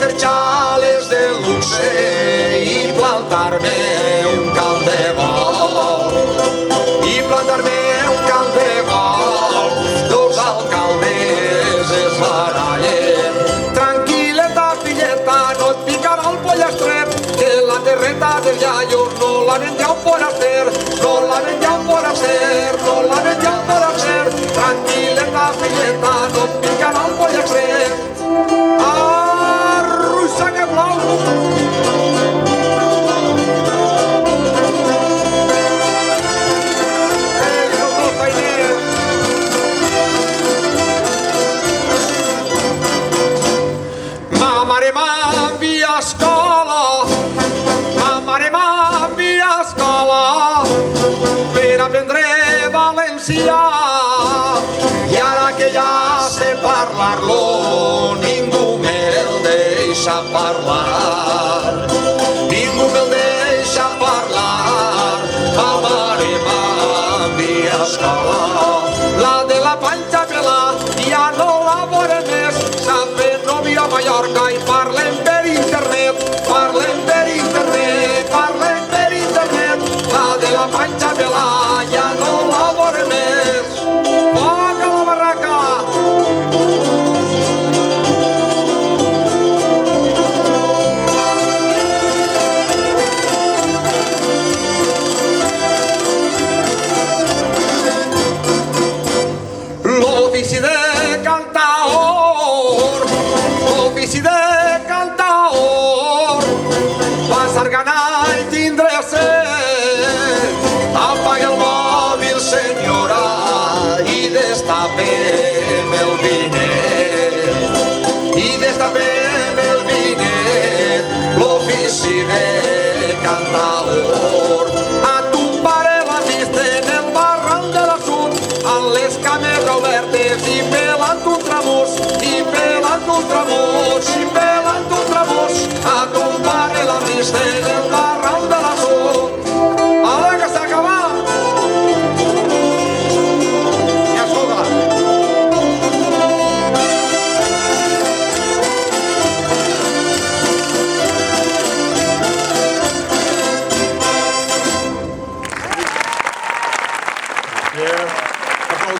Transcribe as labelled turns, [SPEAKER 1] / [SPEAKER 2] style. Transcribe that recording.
[SPEAKER 1] fer xales de luxe i plantar-me un camp de golf. I plantar-me un camp de golf. Dos alcaldes es barallen. Tranquil·leta, filleta, no et picarà el pollastre, que la terreta dels iaios no la vendeu por hacer, no la vendeu por hacer, no la vendeu por hacer. Tranquil·leta, filleta, no et picarà el pollastre. Arruixa que plou! Ma mare m'envia a escola, ma mare m'envia a escola per aprendre valencià. I ara que ja sé parlar-lo, ningú me'l deixa parlar. Ningú me'l deixa parlar. Ma mare m'envia a escola. La de la panxa pela ja no la veuré més. S'ha fet nòvia a Mallorca i parlem per internet. Parlem per internet, parlem per internet. La de la panxa pela ja no la veuré més. Foc a la barraca! L'ofici de cantaor, l'ofici de cantaor, passar gana i tindre set. Apaga el mòbil, senyora, i destapem el vinet. I destapem el vinet, l'ofici de cantaor. A ton pare l'ha vist en el barranc de la Sud, amb les cames obertes i pelant un tramús, i pelant un tramús, i pelant un tramús. A ton pare l'ha vist en el